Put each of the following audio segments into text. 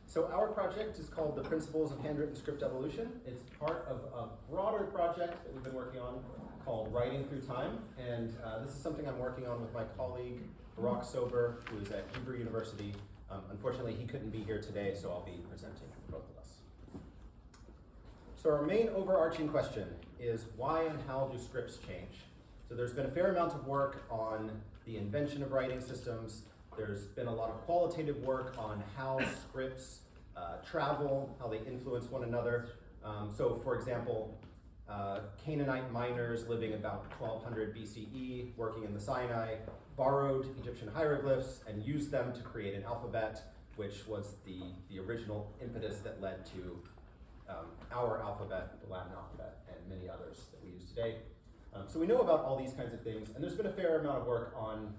So our project is called the Principles of Handwritten Script Evolution. It's part of a broader project that we've been working on called Writing Through Time. And this is something I'm working on with my colleague, Barak Sober, who is at Hebrew University. Unfortunately, he couldn't be here today, so I'll be presenting for both of us. So our main overarching question is why and how do scripts change? So there's been a fair amount of work on the invention of writing systems. There's been a lot of qualitative work on how scripts travel, how they influence one another. So for example, Canaanite miners living about 1200 BCE, working in the Sinai, borrowed Egyptian hieroglyphs and used them to create an alphabet, which was the original impetus that led to our alphabet, the Latin alphabet, and many others that we use today. So we know about all these kinds of things, and there's been a fair amount of work on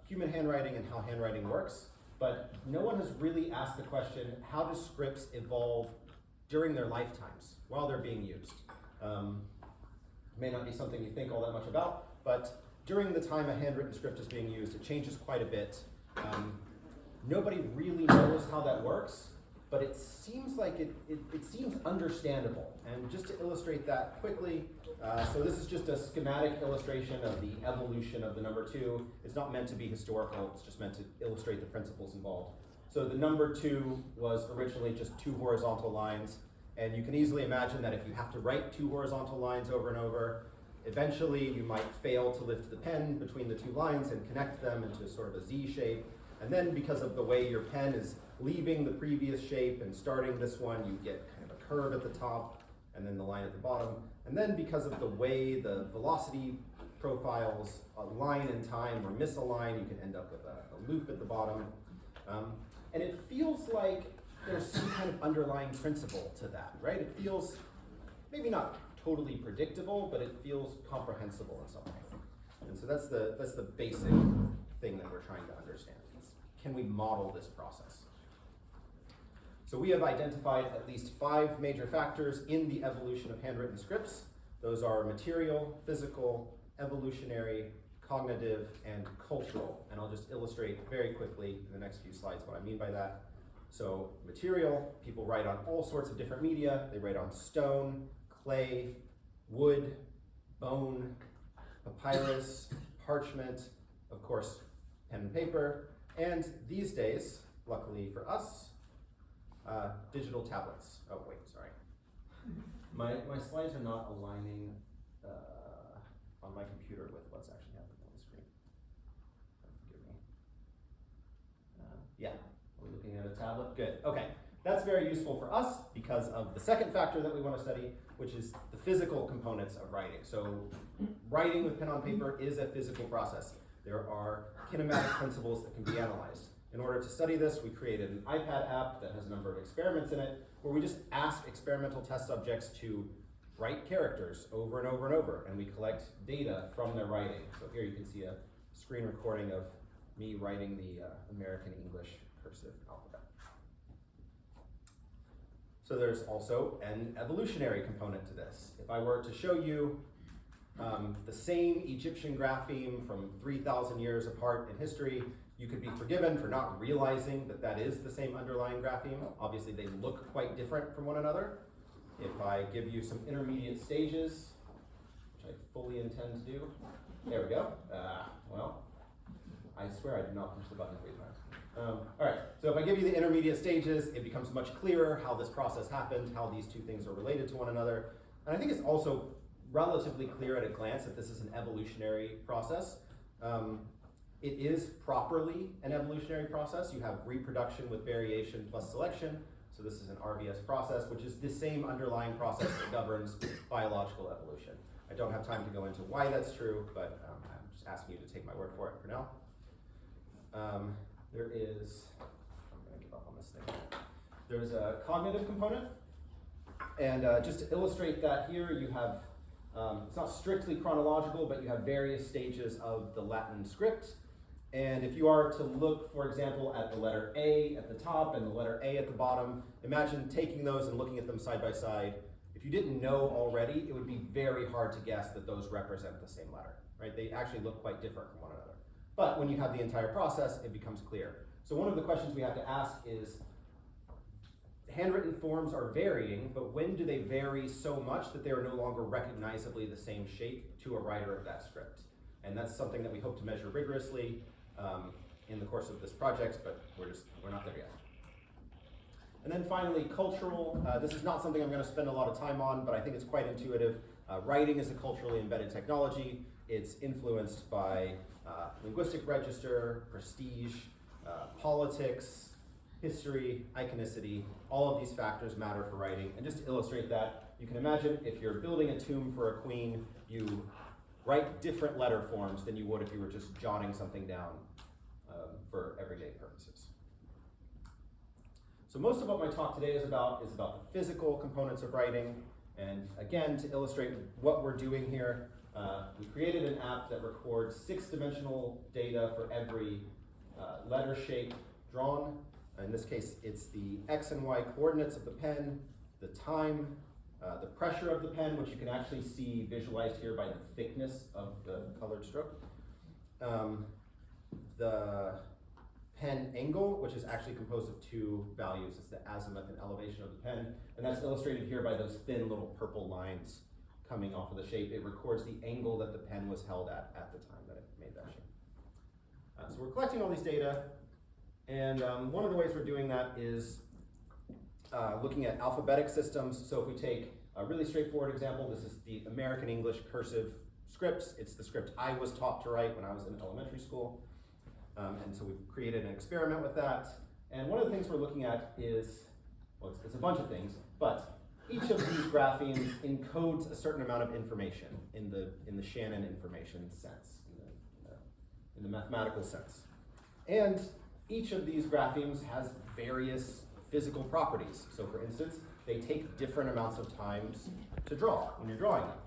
human handwriting and how handwriting works, but no one has really asked the question, how do scripts evolve during their lifetimes, while they're being used? It may not be something you think all that much about, but during the time a handwritten script is being used, it changes quite a bit. Nobody really knows how that works, but it seems like it seems understandable. And just to illustrate that quickly, so this is just a schematic illustration of the evolution of the number 2. It's not meant to be historical, it's just meant to illustrate the principles involved. So the number 2 was originally just 2 horizontal lines, and you can easily imagine that if you have to write 2 horizontal lines over and over, eventually you might fail to lift the pen between the 2 lines and connect them into sort of a Z shape. And then because of the way your pen is leaving the previous shape and starting this one, you get kind of a curve at the top and then the line at the bottom. And then because of the way the velocity profiles align in time or misalign, you can end up with a loop at the bottom. And it feels like there's some kind of underlying principle to that, right? It feels maybe not totally predictable, but it feels comprehensible in some way. And so that's the basic thing that we're trying to understand. Can we model this process? So we have identified at least 5 major factors in the evolution of handwritten scripts. Those are material, physical, evolutionary, cognitive, and cultural. And I'll just illustrate very quickly in the next few slides what I mean by that. So material, people write on all sorts of different media. They write on stone, clay, wood, bone, papyrus, parchment, of course, pen and paper, and these days, luckily for us, digital tablets. Oh wait, sorry. My slides are not aligning on my computer with what's actually happening on the screen. Forgive me. Yeah, are we looking at a tablet? Good, okay. That's very useful for us because of the second factor that we want to study, which is the physical components of writing. So writing with pen on paper is a physical process. There are kinematic principles that can be analyzed. In order to study this, we created an iPad app that has a number of experiments in it, where we just ask experimental test subjects to write characters over and over and over, and we collect data from their writing. So here you can see a screen recording of me writing the American English cursive alphabet. So there's also an evolutionary component to this. If I were to show you the same Egyptian grapheme from 3,000 years apart in history, you could be forgiven for not realizing that that is the same underlying grapheme. Obviously, they look quite different from one another. If I give you some intermediate stages, which I fully intend to do, there we go. Well, I swear I did not push the button 3 times. All right, so if I give you the intermediate stages, it becomes much clearer how this process happened, how these 2 things are related to one another. And I think it's also relatively clear at a glance that this is an evolutionary process. It is properly an evolutionary process. You have reproduction with variation plus selection. So this is an RBS process, which is the same underlying process that governs biological evolution. I don't have time to go into why that's true, but I'm just asking you to take my word for it for now. There is, I'm gonna give up on this thing. There's a cognitive component. And just to illustrate that here, you have it's not strictly chronological, but you have various stages of the Latin script. And if you are to look, for example, at the letter A at the top and the letter A at the bottom, imagine taking those and looking at them side by side. If you didn't know already, it would be very hard to guess that those represent the same letter, right? They actually look quite different from one another. But when you have the entire process, it becomes clear. So one of the questions we have to ask is, handwritten forms are varying, but when do they vary so much that they are no longer recognizably the same shape to a writer of that script? And that's something that we hope to measure rigorously in the course of this project, but we're not there yet. And then finally, cultural. This is not something I'm going to spend a lot of time on, but I think it's quite intuitive. Writing is a culturally embedded technology. It's influenced by linguistic register, prestige, politics, history, iconicity. All of these factors matter for writing. And just to illustrate that, you can imagine if you're building a tomb for a queen, you write different letter forms than you would if you were just jotting something down for everyday purposes. So most of what my talk today is about the physical components of writing. And again, to illustrate what we're doing here, we created an app that records 6-dimensional data for every letter shape drawn. In this case, it's the X and Y coordinates of the pen, the time, the pressure of the pen, which you can actually see visualized here by the thickness of the colored stroke. The pen angle, which is actually composed of 2 values. It's the azimuth and elevation of the pen, and that's illustrated here by those thin little purple lines coming off of the shape. It records the angle that the pen was held at the time that it made that shape. So we're collecting all these data, and one of the ways we're doing that is looking at alphabetic systems. So if we take a really straightforward example, this is the American English cursive scripts. It's the script I was taught to write when I was in elementary school. And so we've created an experiment with that. And one of the things we're looking at is, well, it's a bunch of things, but each of these graphemes encodes a certain amount of information in the Shannon information sense, in the mathematical sense. And each of these graphemes has various physical properties. So for instance, they take different amounts of times to draw when you're drawing them.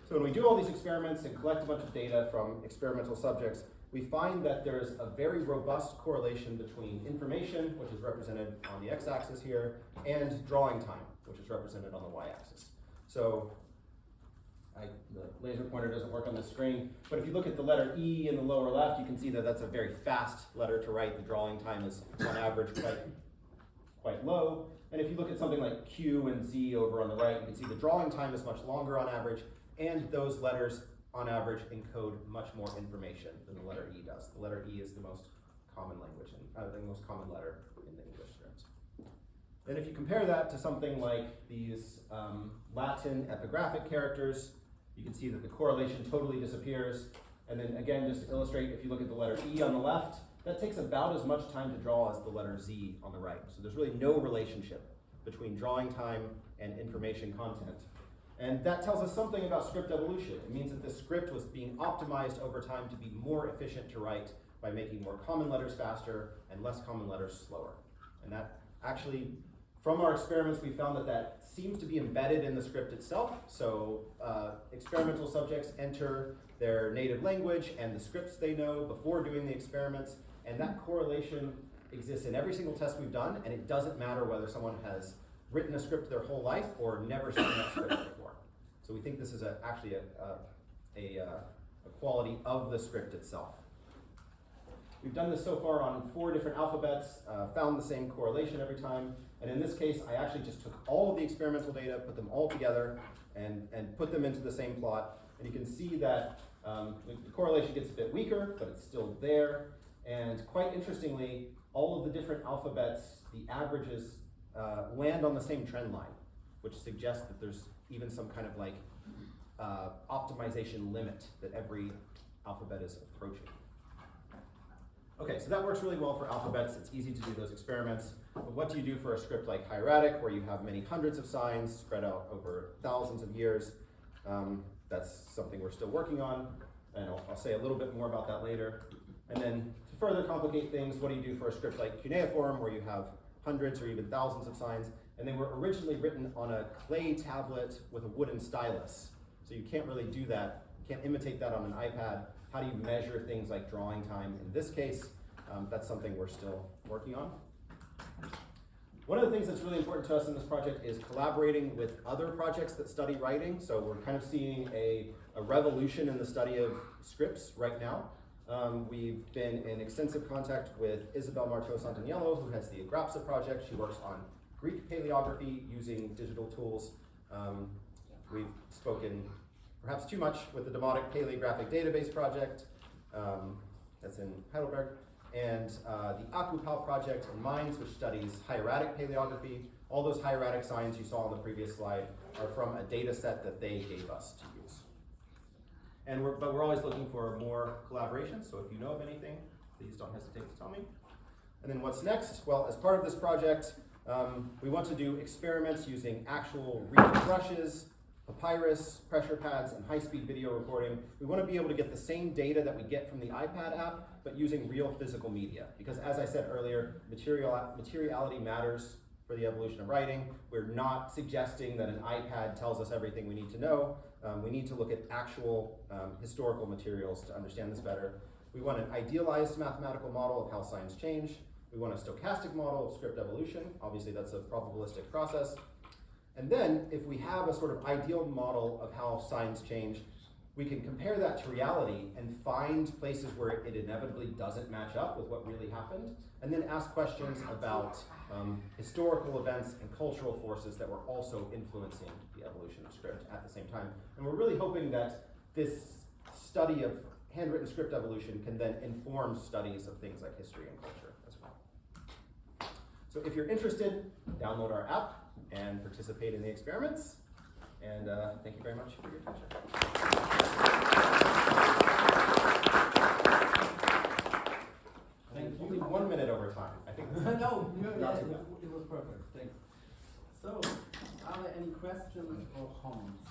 So when we do all these experiments and collect a bunch of data from experimental subjects, we find that there's a very robust correlation between information, which is represented on the x-axis here, and drawing time, which is represented on the y-axis. So the laser pointer doesn't work on the screen, but if you look at the letter E in the lower left, you can see that that's a very fast letter to write. The drawing time is on average quite low. And if you look at something like Q and Z over on the right, you can see the drawing time is much longer on average, and those letters on average encode much more information than the letter E does. The letter E is the most common language, and the most common letter in the English script. Then if you compare that to something like these Latin epigraphic characters, you can see that the correlation totally disappears. And then again, just to illustrate, if you look at the letter E on the left, that takes about as much time to draw as the letter Z on the right. So there's really no relationship between drawing time and information content. And that tells us something about script evolution. It means that the script was being optimized over time to be more efficient to write by making more common letters faster and less common letters slower. And that actually, from our experiments, we found that seems to be embedded in the script itself. So experimental subjects enter their native language and the scripts they know before doing the experiments, and that correlation exists in every single test we've done, and it doesn't matter whether someone has written a script their whole life or never seen that script before. So we think this is actually a quality of the script itself. We've done this so far on 4 different alphabets, found the same correlation every time, and in this case, I actually just took all of the experimental data, put them all together, and put them into the same plot, and you can see that the correlation gets a bit weaker, but it's still there, and quite interestingly, all of the different alphabets, the averages land on the same trend line, which suggests that there's even some kind of like optimization limit that every alphabet is approaching. Okay, so that works really well for alphabets. It's easy to do those experiments. But what do you do for a script like hieratic, where you have many hundreds of signs spread out over thousands of years? That's something we're still working on, and I'll say a little bit more about that later. And then to further complicate things, what do you do for a script like cuneiform, where you have hundreds or even thousands of signs, and they were originally written on a clay tablet with a wooden stylus. So you can't really do that, you can't imitate that on an iPad. How do you measure things like drawing time? In this case, that's something we're still working on. One of the things that's really important to us in this project is collaborating with other projects that study writing. So we're kind of seeing a revolution in the study of scripts right now. We've been in extensive contact with Isabel Marteau Santaniello, who has the Agrapsa project. She works on Greek paleography using digital tools. We've spoken perhaps too much with the Demotic Paleographic Database project, that's in Heidelberg, and the Akupal project in Mainz, which studies hieratic paleography. All those hieratic signs you saw on the previous slide are from a data set that they gave us to use. But we're always looking for more collaboration, so if you know of anything, please don't hesitate to tell me. And then what's next? Well, as part of this project, we want to do experiments using actual real brushes, papyrus, pressure pads, and high-speed video recording. We want to be able to get the same data that we get from the iPad app, but using real physical media. Because as I said earlier, materiality matters for the evolution of writing. We're not suggesting that an iPad tells us everything we need to know. We need to look at actual historical materials to understand this better. We want an idealized mathematical model of how signs change. We want a stochastic model of script evolution. Obviously, that's a probabilistic process. And then, if we have a sort of ideal model of how signs change, we can compare that to reality and find places where it inevitably doesn't match up with what really happened, and then ask questions about historical events and cultural forces that were also influencing the evolution of script at the same time. And we're really hoping that this study of handwritten script evolution can then inform studies of things like history and culture as well. So if you're interested, download our app and participate in the experiments. And thank you very much for your attention. Thank you. Only 1 minute over time. I think that's No, not too bad. it was perfect. Thanks. So, are there any questions for Hans?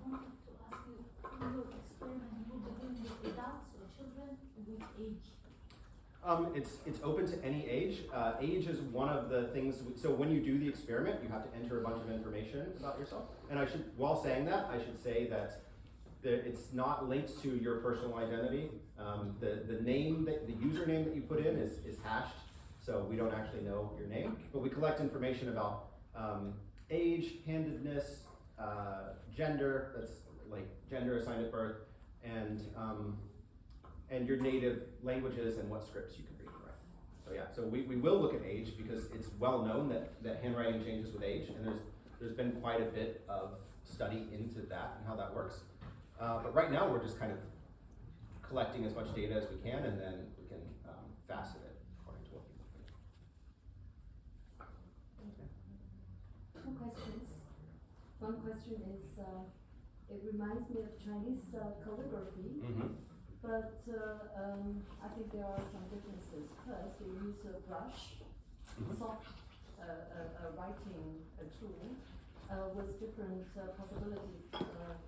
I wanted to ask you, in your experiment, you begin with adults or children, with age? It's open to any age. Age is one of the things, so when you do the experiment, you have to enter a bunch of information about yourself. And while saying that, I should say that it's not linked to your personal identity. The name, the username that you put in is hashed, so we don't actually know your name. But we collect information about age, handedness, gender, that's like gender assigned at birth, and your native languages and what scripts you can read and write. So yeah, so we will look at age because it's well known that handwriting changes with age, and there's been quite a bit of study into that and how that works. But right now we're just kind of collecting as much data as we can, and then we can facet it according to what people think. Two questions. One question is, it reminds me of Chinese calligraphy. Mm-hmm. But I think there are some differences. First, you use a brush, soft writing tool with different possibilities of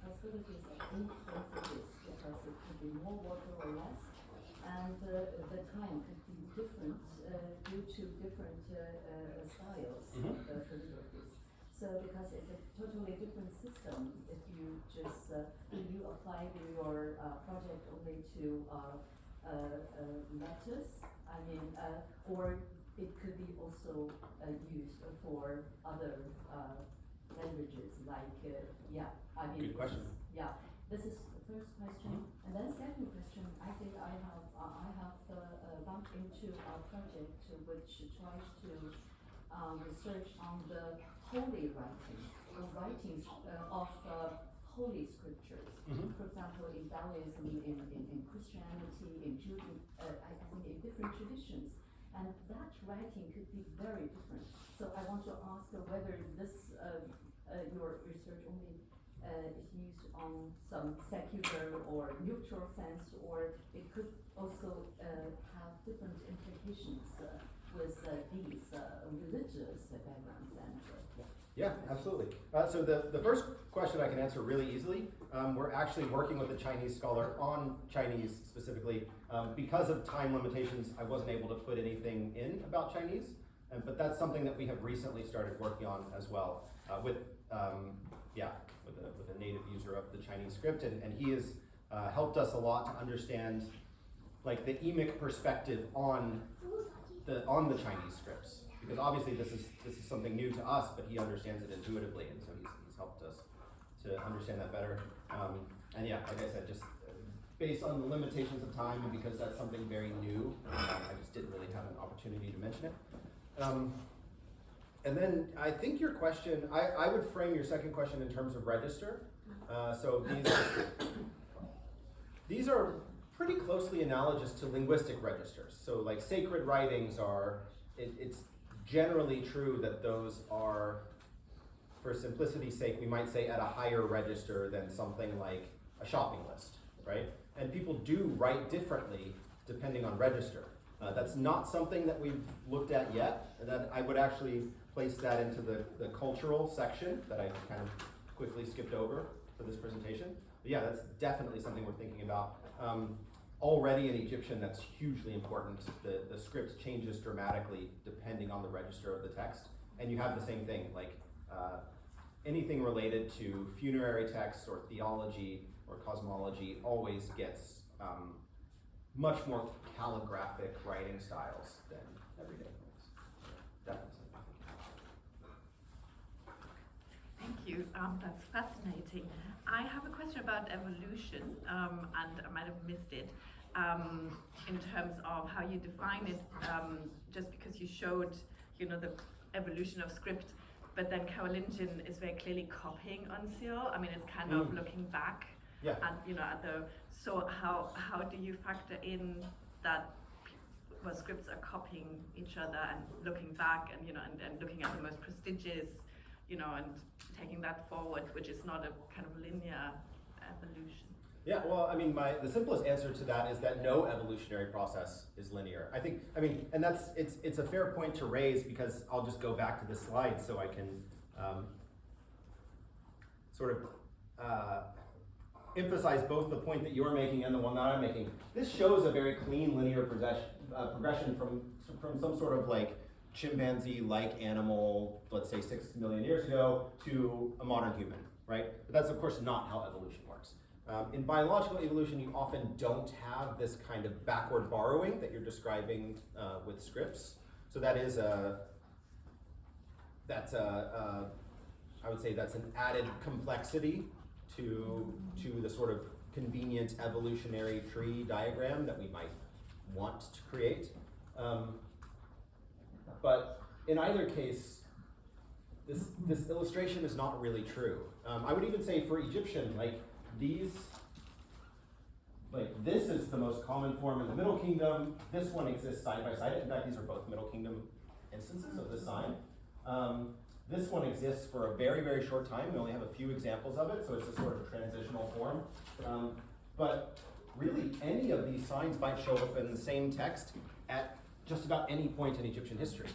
ink densities, because it could be more water or less, and the time could be different due to different styles of calligraphies. So because it's a totally different system, if you just you apply your project only to letters, I mean, or it could be also used for other languages, like I mean. Good question. This is the first question, and then second question. I think I have bumped into a project which tries to research on the holy writing, or writings of holy scriptures. For example, in Taoism, in Christianity, in Judaism, I think in different traditions. And that writing could be very different. So I want to ask whether this, your research only is used on some secular or neutral sense, or it could also have different implications with these religious backgrounds and Yeah, absolutely. So the first question I can answer really easily. We're actually working with a Chinese scholar on Chinese specifically. Because of time limitations, I wasn't able to put anything in about Chinese, but that's something that we have recently started working on as well with a native user of the Chinese script, and he has helped us a lot to understand like the emic perspective on the Chinese scripts. Because obviously this is something new to us, but he understands it intuitively, and so he's helped us to understand that better. And yeah, like I said, just based on the limitations of time, and because that's something very new, I just opportunity to mention it. And then I think your question, I would frame your second question in terms of register. So these are pretty closely analogous to linguistic registers. So like sacred writings are, it's generally true that those are, for simplicity's sake, we might say at a higher register than something like a shopping list, right? And people do write differently depending on register. That's not something that we've looked at yet. That I would actually place that into the cultural section that I kind of quickly skipped over for this presentation. But yeah, that's definitely something we're thinking about. Already in Egyptian, that's hugely important. The script changes dramatically depending on the register of the text. And you have the same thing, like anything related to funerary texts or theology or cosmology always gets much more calligraphic writing styles than everyday things. Definitely. Thank you. That's fascinating. I have a question about evolution, and I might have missed it, in terms of how you define it, just because you showed, the evolution of script, but then Carolingian is very clearly copying Uncial. I mean, it's kind of looking back at, at the, so how do you factor in that scripts are copying each other and looking back and, and looking at the most prestigious, and taking that forward, which is not a kind of linear evolution? Yeah, well, I mean, the simplest answer to that is that no evolutionary process is linear. And it's a fair point to raise, because I'll just go back to the slide so I can emphasize both the point that you're making and the one that I'm making. This shows a very clean linear progression from some sort of like chimpanzee-like animal, let's say 6 million years ago, to a modern human, right? But that's of course not how evolution works. In biological evolution, you often don't have this kind of backward borrowing that you're describing with scripts. So that is I would say that's an added complexity to the sort of convenient evolutionary tree diagram that we might want to create. But in either case, this illustration is not really true. I would even say for Egyptian, this is the most common form in the Middle Kingdom. This one exists side by side. In fact, these are both Middle Kingdom instances of this sign. This one exists for a very, very short time. We only have a few examples of it, so it's a sort of transitional form. But really, any of these signs might show up in the same text at just about any point in Egyptian history.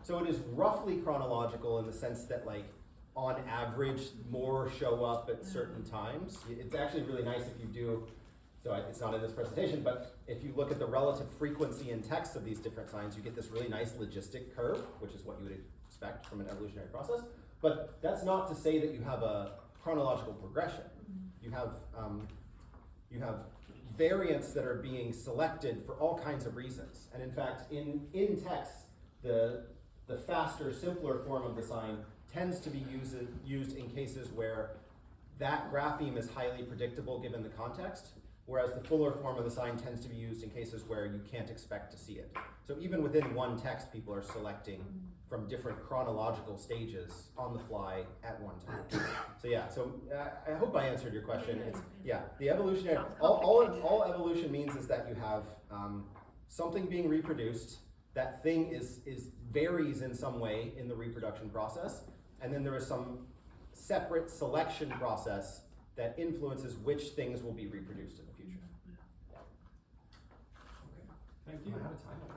So it is roughly chronological in the sense that, on average, more show up at certain times. It's actually really nice if you do, so it's not in this presentation, but if you look at the relative frequency in text of these different signs, you get this really nice logistic curve, which is what you would expect from an evolutionary process. But that's not to say that you have a chronological progression. You have variants that are being selected for all kinds of reasons. And in fact, in text, the faster, simpler form of the sign tends to be used in cases where that grapheme is highly predictable given the context, whereas the fuller form of the sign tends to be used in cases where you can't expect to see it. So even within one text, people are selecting from different chronological stages on the fly at one time. So yeah, I hope I answered your question. The evolutionary, all evolution means is that you have something being reproduced. That thing varies in some way in the reproduction process, and then there is some separate selection process that influences which things will be reproduced in the future. Thank you. Am I out of time?